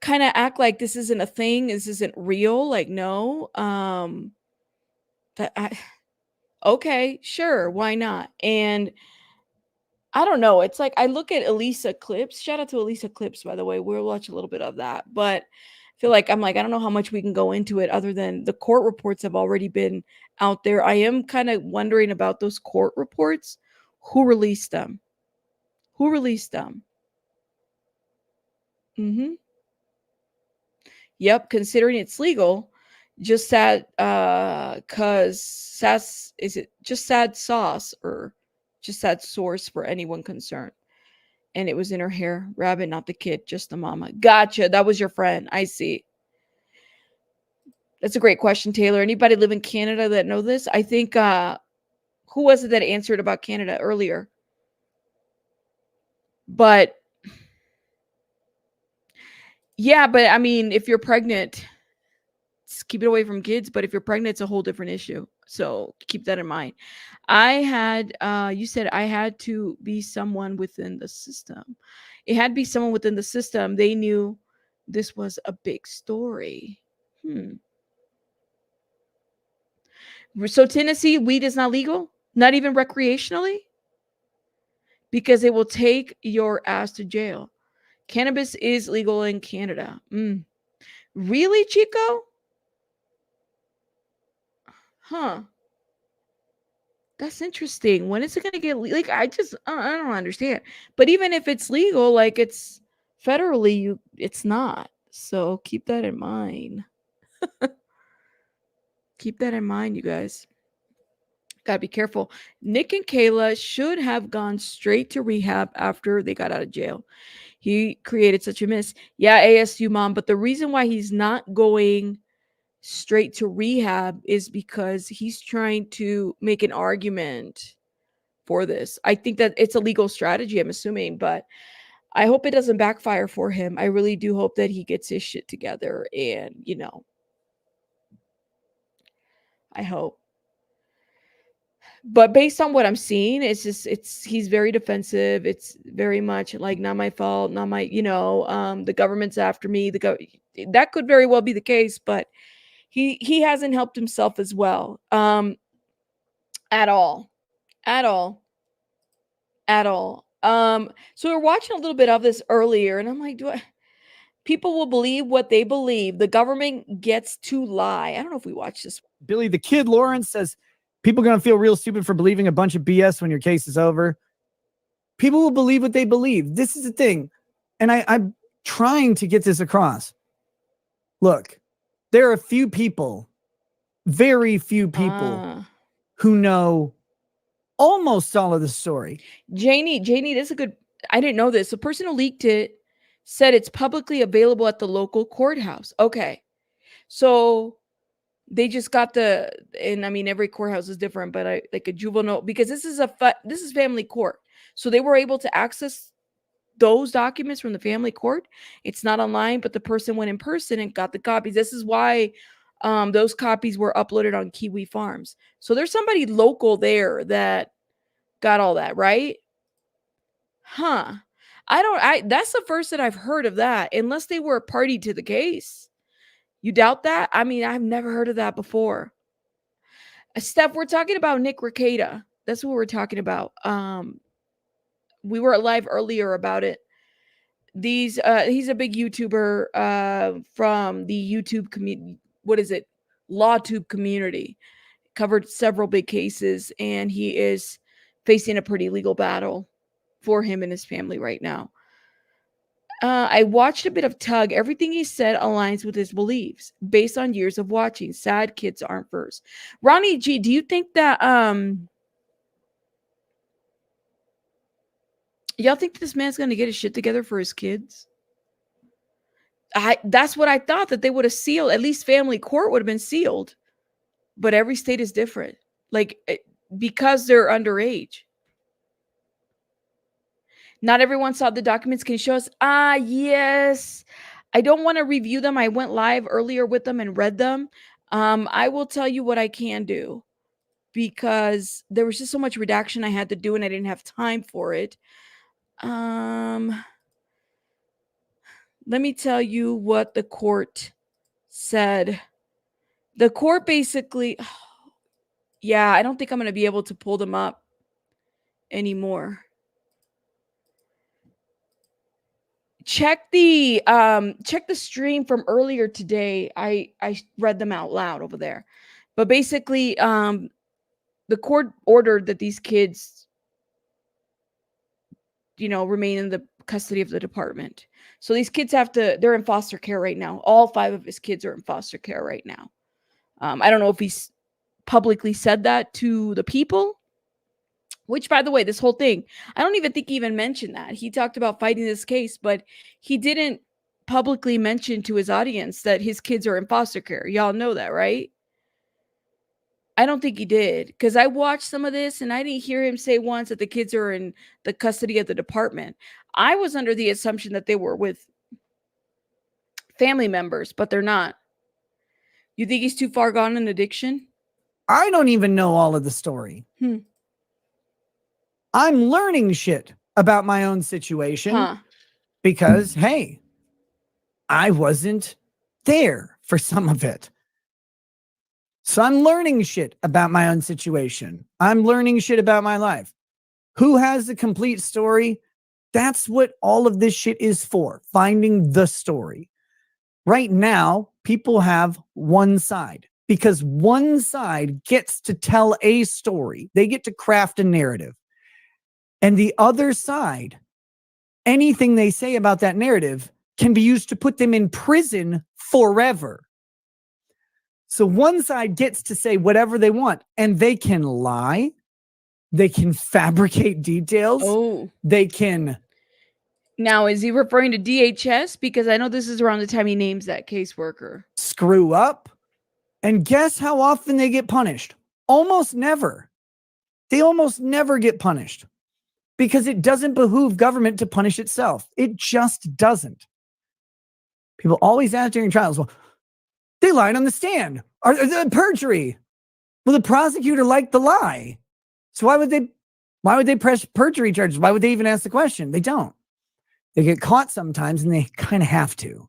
kind of act like this isn't a thing. This isn't real. Like, no. Okay, sure. Why not? And I don't know. It's like I look at Elisa clips. Shout out to Elisa clips, by the way. We'll watch a little bit of that. But I feel like I don't know how much we can go into it other than the court reports have already been out there. I am kind of wondering about those court reports. Who released them? Who released them? Yep, considering it's legal. Just sad is it just sad sauce or just sad source for anyone concerned? And it was in her hair. Rabbit, not the kid, just the mama. Gotcha. That was your friend. I see. That's a great question, Taylor. Anybody live in Canada that know this? I think who was it that answered about Canada earlier? But yeah, but I mean, if you're pregnant, keep it away from kids. But if you're pregnant, it's a whole different issue. So keep that in mind. I had you said I had to be someone within the system. It had to be someone within the system. They knew this was a big story. So Tennessee, weed is not legal, not even recreationally, because it will take your ass to jail. Cannabis is legal in Canada. Really, Chico? Huh. That's interesting. When is it going to get like? I don't understand. But even if it's legal, like it's federally, it's not. So keep that in mind. Keep that in mind, you guys. Gotta be careful. Nick and Kayla should have gone straight to rehab after they got out of jail. He created such a mess. Yeah, ASU mom. But the reason why he's not going straight to rehab is because he's trying to make an argument for this. I think that it's a legal strategy, I'm assuming, but I hope it doesn't backfire for him. I really do hope that he gets his shit together and, I hope. But based on what I'm seeing, he's very defensive. It's very much like not my fault, not my, the government's after me. That could very well be the case, but he hasn't helped himself as well. At all. At all. At all. So we were watching a little bit of this earlier, and I'm like, people will believe what they believe. The government gets to lie. I don't know if we watched this. Billy the Kid Lawrence says, people are going to feel real stupid for believing a bunch of BS when your case is over. People will believe what they believe. This is the thing. And I'm trying to get this across. Look, there are a few people, very few people who know almost all of the story. Janie, this is a good, I didn't know this. The person who leaked it said it's publicly available at the local courthouse. Okay. So they just got and I mean, every courthouse is different, but like a juvenile, because this is family court. So they were able to access those documents from the family court. It's not online, but the person went in person and got the copies. This is why those copies were uploaded on Kiwi Farms. So there's somebody local there that got all that, right? Huh. That's the first that I've heard of that, unless they were a party to the case. You doubt that? I mean, I've never heard of that before. Steph, we're talking about Nick Riekta. That's what we're talking about. We were live earlier about it. He's a big YouTuber from the YouTube community. What is it? LawTube community. Covered several big cases, and he is facing a pretty legal battle for him and his family right now. I watched a bit of Tug. Everything he said aligns with his beliefs based on years of watching. Sad kids aren't first. Ronnie G, do you think that y'all think this man's gonna get his shit together for his kids? That's what I thought, that they would have sealed, at least family court would have been sealed. But every state is different. Like, because they're underage. Not everyone saw the documents. Can you show us? Yes. I don't want to review them. I went live earlier with them and read them. I will tell you what I can do, because there was just so much redaction I had to do and I didn't have time for it. Let me tell you what the court said. The court basically, yeah, I don't think I'm going to be able to pull them up anymore. Check the stream from earlier today. I read them out loud over there. But basically, the court ordered that these kids, remain in the custody of the department. So these kids they're in foster care right now. All 5 of his kids are in foster care right now. I don't know if he's publicly said that to the people, which, by the way, this whole thing, I don't even think he even mentioned that. He talked about fighting this case, but he didn't publicly mentioned to his audience that his kids are in foster care. Y'all know that, right? I don't think he did, because I watched some of this and I didn't hear him say once that the kids are in the custody of the department. I was under the assumption that they were with family members, but they're not. You think he's too far gone in addiction? I don't even know all of the story. I'm learning shit about my own situation because, hey, I wasn't there for some of it. So I'm learning shit about my own situation. I'm learning shit about my life. Who has the complete story? That's what all of this shit is for, finding the story. Right now, people have one side because one side gets to tell a story. They get to craft a narrative. And the other side, anything they say about that narrative can be used to put them in prison forever. So one side gets to say whatever they want, and they can lie. They can fabricate details. Oh. They can. Now, is he referring to DHS? Because I know this is around the time he names that caseworker. Screw up. And guess how often they get punished? Almost never. They almost never get punished because it doesn't behoove government to punish itself. It just doesn't. People always ask during trials, well, they lied on the stand. Are perjury? Well, the prosecutor liked the lie. So why would they press perjury charges? Why would they even ask the question? They don't. They get caught sometimes and they kind of have to.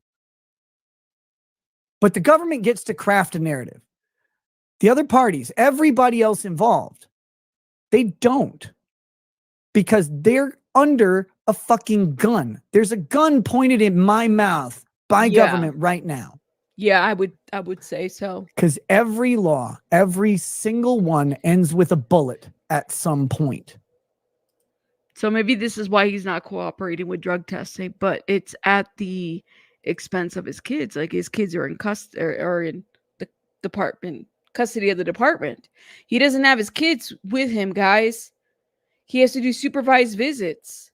But the government gets to craft a narrative. The other parties, everybody else involved, they don't. Because they're under a fucking gun. There's a gun pointed in my mouth by government right now. Yeah, I would say so. Because every law, every single one ends with a bullet at some point. So maybe this is why he's not cooperating with drug testing, but it's at the expense of his kids. Like his kids are in custody or in the department, custody of the department. He doesn't have his kids with him, guys. He has to do supervised visits.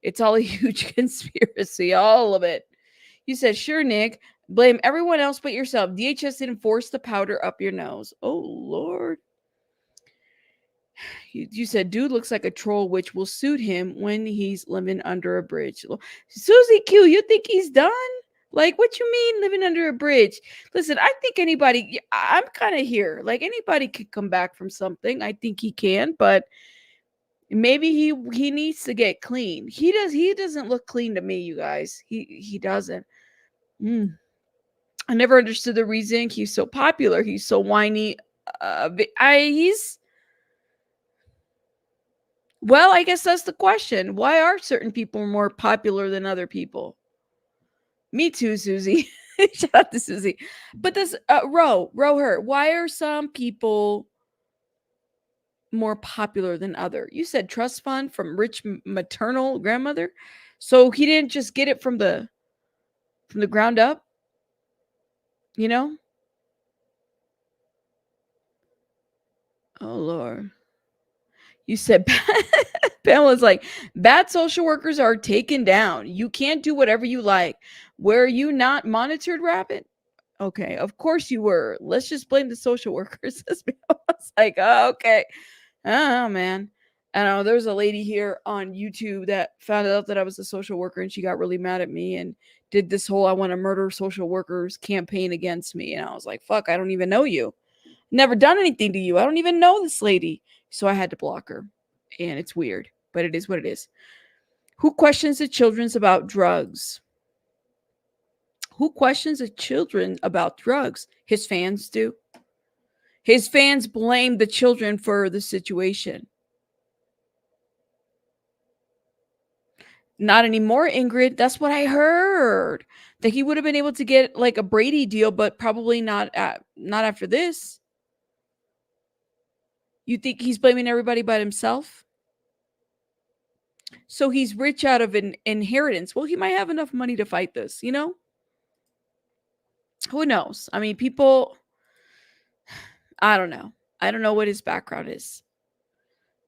It's all a huge conspiracy, all of it. You said, sure, Nick. Blame everyone else but yourself. DHS didn't force the powder up your nose. Oh, Lord. You said, dude looks like a troll, which will suit him when he's living under a bridge. Susie Q, you think he's done? Like, what you mean living under a bridge? Listen, I think anybody, I'm kind of here. Like, anybody could come back from something. I think he can, but maybe he needs to get clean. He doesn't look clean to me, you guys. He doesn't. I never understood the reason he's so popular. He's so whiny. Well, I guess that's the question. Why are certain people more popular than other people? Me too, Susie. Shout out to Susie. But this row her. Why are some people more popular than other? You said trust fund from rich maternal grandmother. So he didn't just get it from the ground up, you know? Oh Lord. You said Pamela's like, bad social workers are taken down. You can't do whatever you like. Were you not monitored, Rabbit? Okay, of course you were. Let's just blame the social workers. I was like, oh, okay. Oh, man. I don't know. There's a lady here on YouTube that found out that I was a social worker and she got really mad at me and did this whole I want to murder social workers campaign against me. And I was like, fuck, I don't even know you. Never done anything to you. I don't even know this lady. So I had to block her. And it's weird, but it is what it is. Who questions the children about drugs? Who questions the children about drugs? His fans do. His fans blame the children for the situation. Not anymore, Ingrid. That's what I heard. That he would have been able to get like a Brady deal, but probably not after this. You think he's blaming everybody but himself? So he's rich out of an inheritance. Well, he might have enough money to fight this, you know? Who knows? I mean, people, I don't know. I don't know what his background is,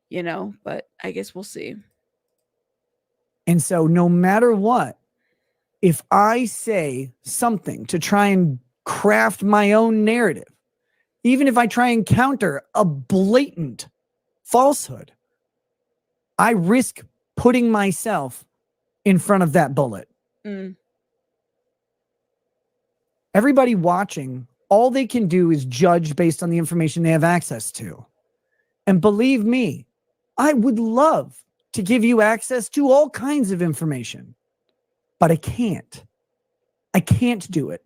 you know, but I guess we'll see. And so no matter what, if I say something to try and craft my own narrative, even if I try and counter a blatant falsehood, I risk putting myself in front of that bullet. Everybody watching, all they can do is judge based on the information they have access to. And believe me, I would love to give you access to all kinds of information, but I can't. I can't do it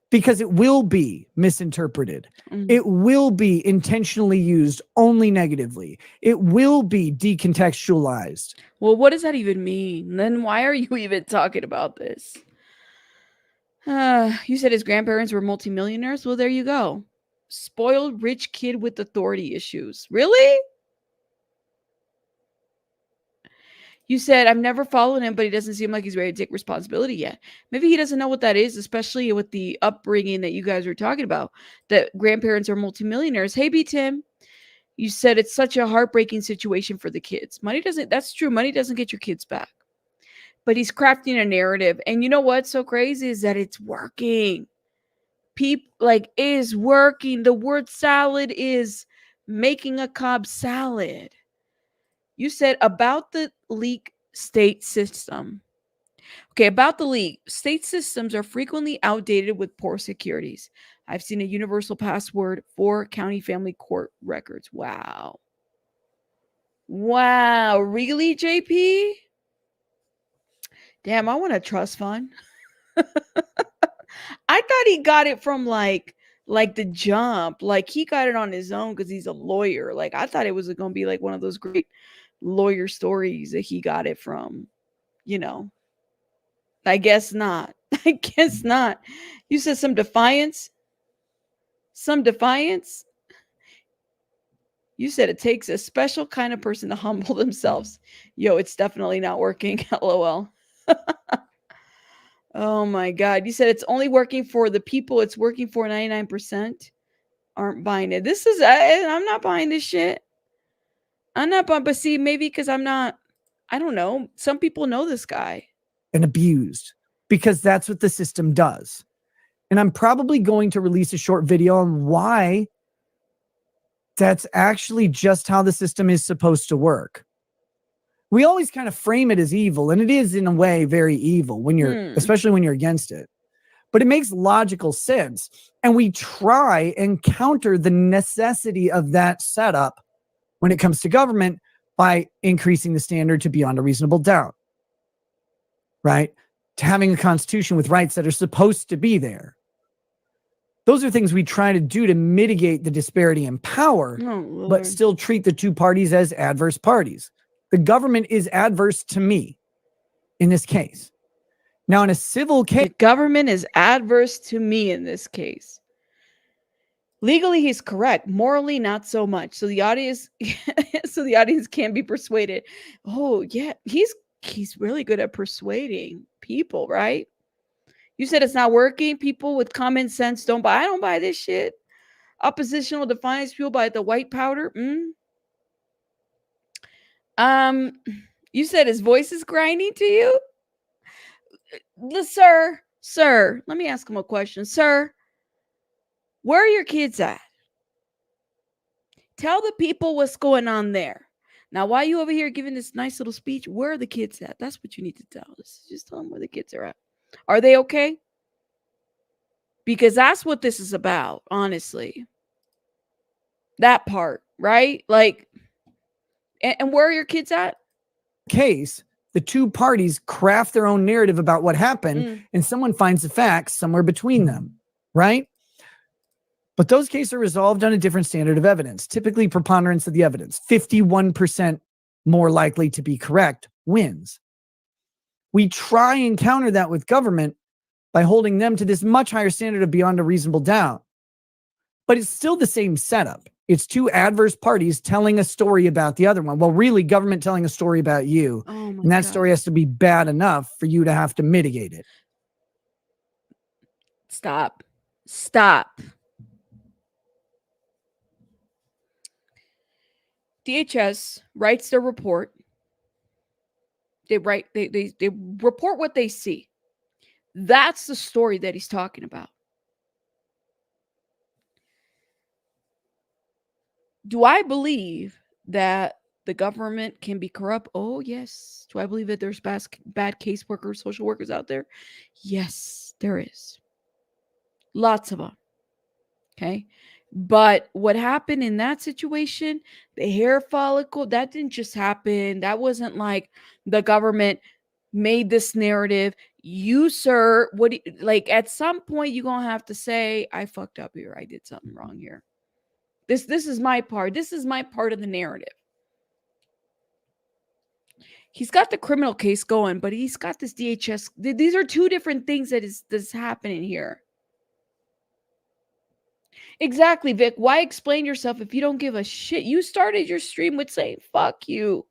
because it will be misinterpreted. It will be intentionally used only negatively. It will be decontextualized. Well, what does that even mean? Then why are you even talking about this? You said his grandparents were multimillionaires. Well, there you go. Spoiled rich kid with authority issues. Really? You said, I've never followed him, but he doesn't seem like he's ready to take responsibility yet. Maybe he doesn't know what that is, especially with the upbringing that you guys were talking about, that grandparents are multimillionaires. Hey, B. Tim, you said it's such a heartbreaking situation for the kids. That's true. Money doesn't get your kids back. But he's crafting a narrative. And you know what's so crazy is that it's working. Is working. The word salad is making a Cobb salad. You said about the leak state system. Okay, about the leak, state systems are frequently outdated with poor securities. I've seen a universal password for county family court records. Wow. Wow. Really, JP? Damn, I want a trust fund. I thought he got it from like the jump. Like he got it on his own because he's a lawyer. Like I thought it was going to be like one of those great lawyer stories that he got it from, you know. I guess not. I guess not. You said some defiance? Some defiance? You said it takes a special kind of person to humble themselves. Yo, it's definitely not working. LOL. Oh my God. You said it's only working for the people it's working for. 99% aren't buying it. I'm not buying this shit. I'm not buying, but see, maybe because I don't know. Some people know this guy. And abused because that's what the system does. And I'm probably going to release a short video on why that's actually just how the system is supposed to work. We always kind of frame it as evil, and it is in a way very evil when especially when you're against it. But it makes logical sense. And we try and counter the necessity of that setup when it comes to government by increasing the standard to beyond a reasonable doubt. Right? To having a constitution with rights that are supposed to be there. Those are things we try to do to mitigate the disparity in power, but still treat the two parties as adverse parties. The government is adverse to me in this case. Now, in a civil case, the government is adverse to me in this case. Legally, he's correct. Morally, not so much. So the audience, can't be persuaded. Oh yeah, he's really good at persuading people, right? You said it's not working. People with common sense don't buy. I don't buy this shit. Oppositional defiance fueled by the white powder. You said his voice is grinding to you? Sir, let me ask him a question. Sir, where are your kids at? Tell the people what's going on there. Now, why are you over here giving this nice little speech? Where are the kids at? That's what you need to tell us. Just tell them where the kids are at. Are they okay? Because that's what this is about, honestly. That part, right? Like, and where are your kids at? Case, the two parties craft their own narrative about what happened, and someone finds the facts somewhere between them, right? But those cases are resolved on a different standard of evidence, typically preponderance of the evidence. 51% more likely to be correct wins. We try and counter that with government by holding them to this much higher standard of beyond a reasonable doubt. But it's still the same setup. It's two adverse parties telling a story about the other one. Well, really, government telling a story about you. And that story has to be bad enough for you to have to mitigate it. Stop. DHS writes their report. They report what they see. That's the story that he's talking about. Do I believe that the government can be corrupt? Oh, yes. Do I believe that there's bad caseworkers, social workers out there? Yes, there is. Lots of them. Okay. But what happened in that situation, the hair follicle, that didn't just happen. That wasn't like the government made this narrative. You, sir, like at some point you're gonna have to say, I fucked up here. I did something wrong here. This is my part. This is my part of the narrative. He's got the criminal case going, but he's got this DHS. These are two different things that's happening here. Exactly, Vic. Why explain yourself if you don't give a shit? You started your stream with saying, fuck you.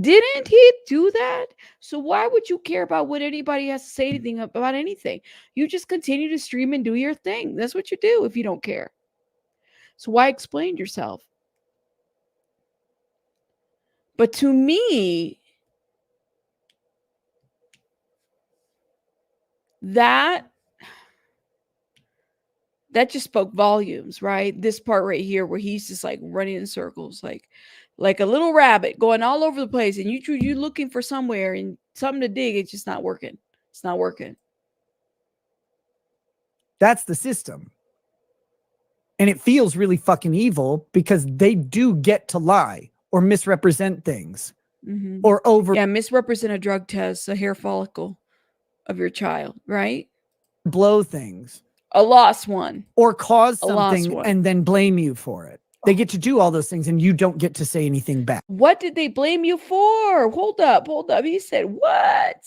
Didn't he do that? So why would you care about what anybody has to say anything about anything? You just continue to stream and do your thing. That's what you do if you don't care. So why explain yourself? But to me, that just spoke volumes, right? This part right here where he's just like running in circles, like a little rabbit going all over the place, and you looking for somewhere and something to dig. It's just not working. It's not working. That's the system. And it feels really fucking evil because they do get to lie or misrepresent things or misrepresent a drug test, a hair follicle of your child, right? Blow things. A lost one. Or cause something and then blame you for it. They get to do all those things and you don't get to say anything back. What did they blame you for? Hold up. He said, what?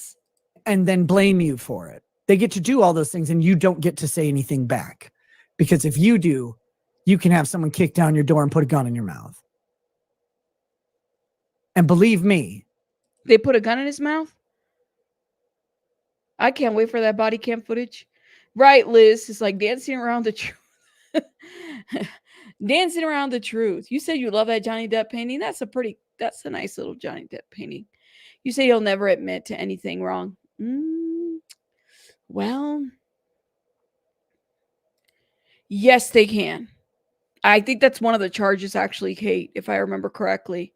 And then blame you for it. They get to do all those things and you don't get to say anything back. Because if you do, you can have someone kick down your door and put a gun in your mouth. And believe me. They put a gun in his mouth? I can't wait for that body cam footage. Right, Liz? It's like dancing around the truth. Dancing around the truth. You said you love that Johnny Depp painting. That's a nice little Johnny Depp painting. You say you'll never admit to anything wrong. Well, yes, they can. I think that's one of the charges, actually, Kate, if I remember correctly.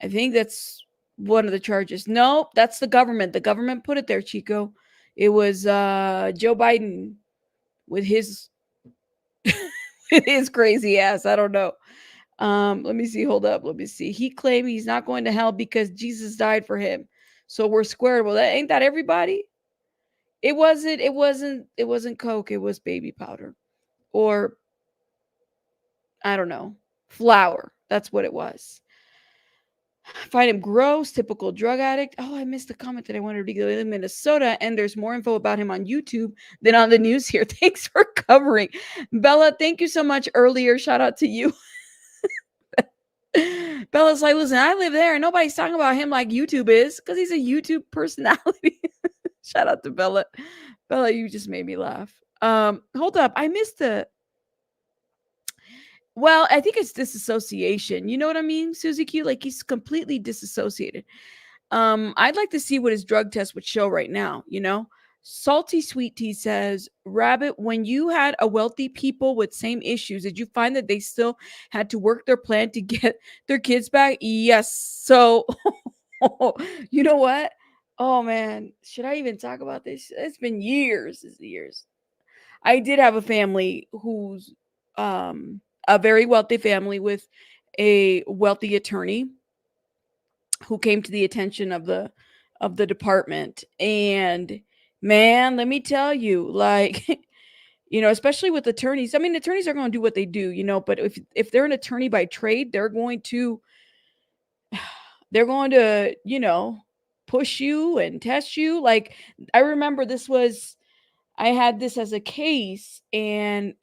I think that's one of the charges. Nope, that's the government. The government put it there, Chico. It was Joe Biden with his his crazy ass. I don't know. Let me see. Hold up. Let me see. He claimed he's not going to hell because Jesus died for him. So we're squared. Well, ain't that everybody? It wasn't Coke. It was baby powder. Or I don't know. Flour. That's what it was. Find him gross, typical drug addict. Oh, I missed the comment that I wanted to go in Minnesota, and there's more info about him on YouTube than on the news here. Thanks for covering. Bella, thank you so much earlier. Shout out to you. Bella's like, listen, I live there and nobody's talking about him like YouTube is because he's a YouTube personality. Shout out to Bella. Bella, you just made me laugh. Hold up. I missed the... Well, I think it's disassociation. You know what I mean, Susie Q? Like he's completely disassociated. I'd like to see what his drug test would show right now, you know? Salty Sweet Tea says, Rabbit, when you had a wealthy people with same issues, did you find that they still had to work their plan to get their kids back? Yes. So, you know what? Oh, man. Should I even talk about this? It's been years. It's years. I did have a family who's a very wealthy family with a wealthy attorney who came to the attention of the department. And man, let me tell you, like, you know, especially with attorneys, I mean, attorneys are going to do what they do, you know, but if they're an attorney by trade, they're going to, you know, push you and test you. Like, I remember I had this as a case, and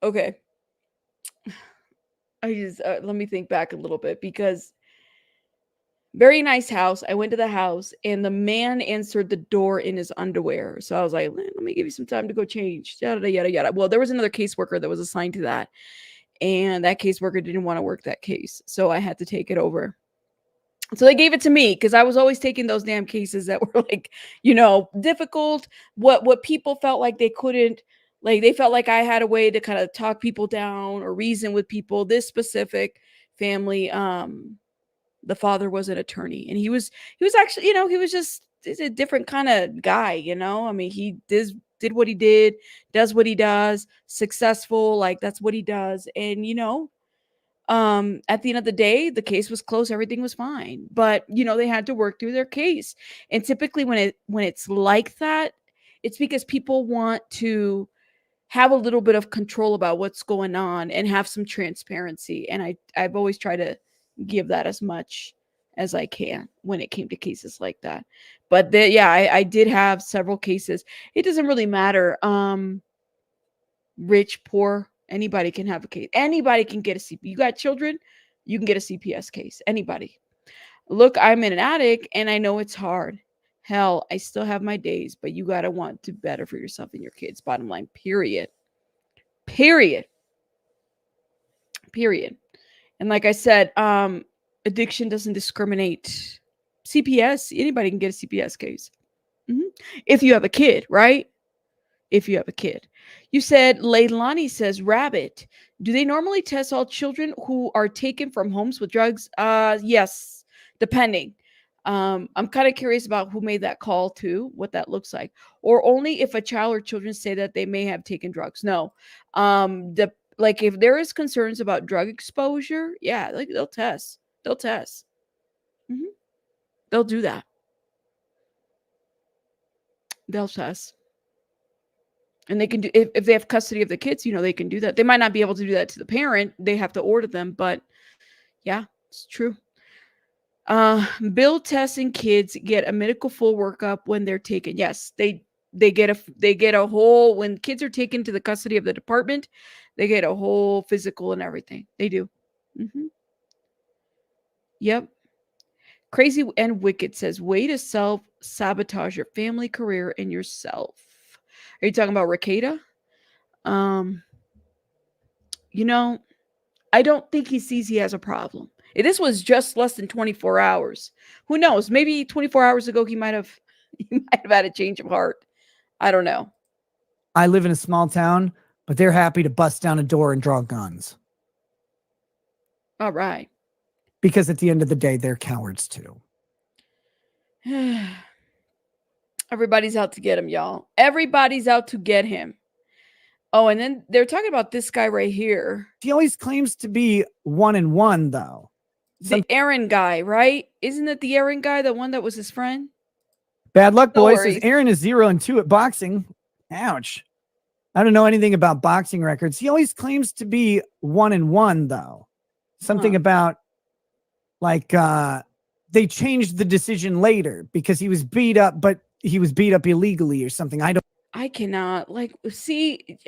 okay. I just, let me think back a little bit, because very nice house. I went to the house and the man answered the door in his underwear. So I was like, let me give you some time to go change. Yada, yada, yada. Well, there was another caseworker that was assigned to that. And that caseworker didn't want to work that case. So I had to take it over. So they gave it to me because I was always taking those damn cases that were like, difficult. What people felt like they couldn't, like they felt like I had a way to kind of talk people down or reason with people. This specific family, the father was an attorney, and he was actually, he was just he's a different kind of guy. I mean, he did what he did, does what he does, successful, like that's what he does, and at the end of the day, the case was closed, everything was fine, but they had to work through their case. And typically when it's like that, it's because people want to have a little bit of control about what's going on and have some transparency, and I've always tried to give that as much as I can when it came to cases like that. But yeah, I did have several cases. It doesn't really matter, rich, poor, anybody can have a case. Anybody can get a CPS. You got children, you can get a CPS case. Anybody. Look, I'm in an attic and I know it's hard. Hell, I still have my days, but you got to want to better for yourself and your kids. Bottom line, period. Period. Period. And like I said, addiction doesn't discriminate. CPS, anybody can get a CPS case. Mm-hmm. If you have a kid, right? If you have a kid. You said, Leilani says, Rabbit, do they normally test all children who are taken from homes with drugs? Yes, depending. I'm kind of curious about who made that call too, what that looks like. Or only if a child or children say that they may have taken drugs. No. Like if there is concerns about drug exposure, yeah, like they'll test. They'll test. Mm-hmm. They'll do that. They'll test. And they can do, if they have custody of the kids, they can do that. They might not be able to do that to the parent. They have to order them, but yeah, it's true. Bill testing kids get a medical full workup when they're taken. Yes, they get a whole, when kids are taken to the custody of the department, they get a whole physical and everything. They do. Mm-hmm. Yep. Crazy and Wicked says, way to self-sabotage your family, career, and yourself. Are you talking about Riekta? Um, I don't think he sees he has a problem. This was just less than 24 hours. Who knows? Maybe 24 hours ago he might have had a change of heart. I don't know. I live in a small town, but they're happy to bust down a door and draw guns. All right. Because at the end of the day, they're cowards too. Everybody's out to get him, y'all. Everybody's out to get him. Oh, and then they're talking about this guy right here. He always claims to be 1-1, though. The Aaron guy, right? Isn't it the Aaron guy, the one that was his friend? Bad luck, boy. Says Aaron is 0-2 at boxing. Ouch. I don't know anything about boxing records. He always claims to be 1-1, though. Something about like they changed the decision later because he was beat up, but he was beat up illegally or something. I cannot see.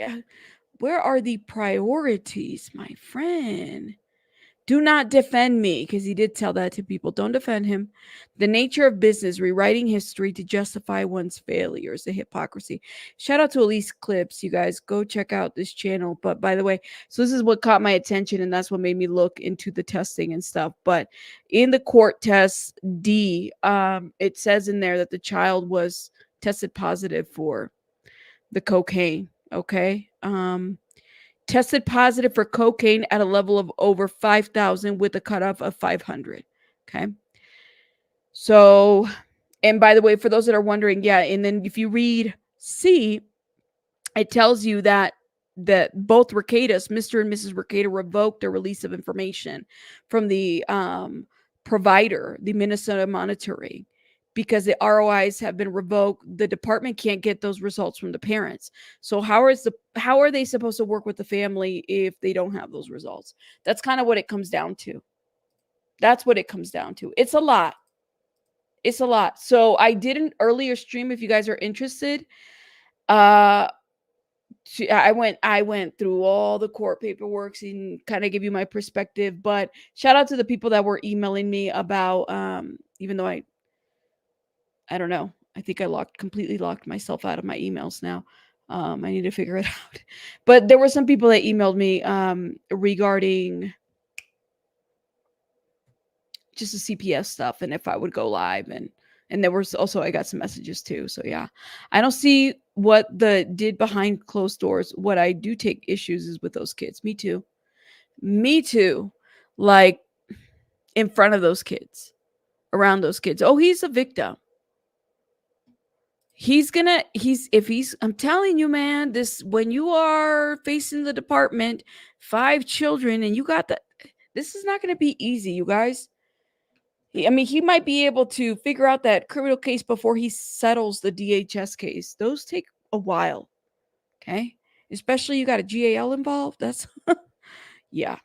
Where are the priorities, my friend? Do not defend me, because he did tell that to people. Don't defend him. The nature of business, rewriting history to justify one's failures, the hypocrisy. Shout out to Elise Clips. You guys go check out this channel. But by the way, so this is what caught my attention, and that's what made me look into the testing and stuff. But in the court test D, it says in there that the child was tested positive for the cocaine. Okay. Tested positive for cocaine at a level of over 5,000 with a cutoff of 500. Okay. So, and by the way, for those that are wondering, yeah, and then if you read C, it tells you that both Riektas, Mr. and Mrs. Riekta, revoked their release of information from the provider, the Minnesota Monitoring, because the ROIs have been revoked. The department can't get those results from the parents. So how are they supposed to work with the family if they don't have those results? That's kind of what it comes down to. That's what it comes down to. It's a lot. It's a lot. So I did an earlier stream, if you guys are interested. I went through all the court paperwork and kind of give you my perspective. But shout out to the people that were emailing me about, even though I don't know. I think I completely locked myself out of my emails now. I need to figure it out. But there were some people that emailed me regarding just the CPS stuff, and if I would go live, and there was also, I got some messages too. So yeah, I don't see what the did behind closed doors. What I do take issues is with those kids. Me too. Me too. Like in front of those kids, around those kids. Oh, he's a victim. I'm telling you, man, this, when you are facing the department, 5 children, and you got this is not going to be easy, you guys. I mean, he might be able to figure out that criminal case before he settles the DHS case. Those take a while. Okay. Especially you got a GAL involved. That's, yeah.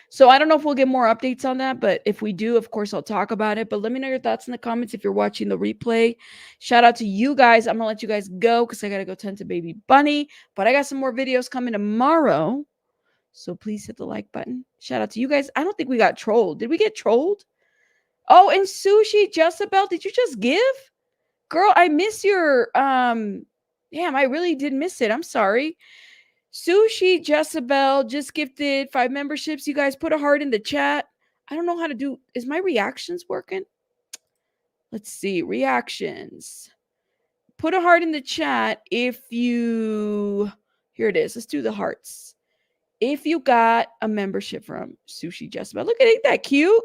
So I don't know if we'll get more updates on that, but if we do, of course, I'll talk about it. But let me know your thoughts in the comments if you're watching the replay. Shout out to you guys. I'm going to let you guys go because I got to go tend to baby bunny. But I got some more videos coming tomorrow. So please hit the like button. Shout out to you guys. I don't think we got trolled. Did we get trolled? Oh, and Sushi Jezebel, did you just give? Girl, I miss your damn, I really did miss it. I'm sorry. Sushi Jezebel just gifted 5 memberships. You guys put a heart in the chat. I don't know how to do. Is my reactions working? Let's see. Reactions. Put a heart in the chat if you. Here it is. Let's do the hearts. If you got a membership from Sushi Jezebel. Look at it. Ain't that cute?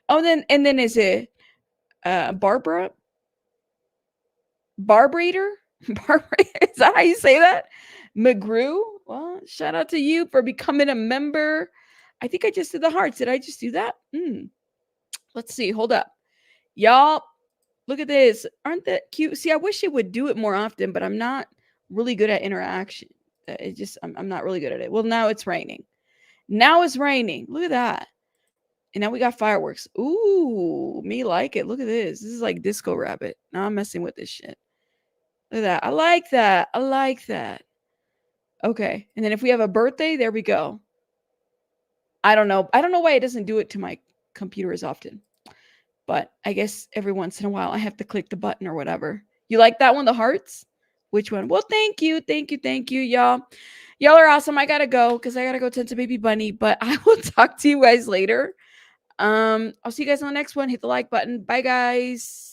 Oh, and then is it Barbara? Barbrader? Is that how you say that? McGrew? Well, shout out to you for becoming a member. I think I just did the hearts. Did I just do that? Let's see. Hold up. Y'all, look at this. Aren't that cute? See, I wish it would do it more often, but I'm not really good at interaction. I'm not really good at it. Well, now it's raining. Now it's raining. Look at that. And now we got fireworks. Ooh, me like it. Look at this. This is like Disco Rabbit. Now I'm messing with this shit. Look at that. I like that. I like that. Okay. And then if we have a birthday, there we go. I don't know. I don't know why it doesn't do it to my computer as often. But I guess every once in a while I have to click the button or whatever. You like that one, the hearts? Which one? Well, thank you. Thank you. Thank you, y'all. Y'all are awesome. I got to go because I got to go tend to baby bunny. But I will talk to you guys later. I'll see you guys on the next one. Hit the like button. Bye, guys.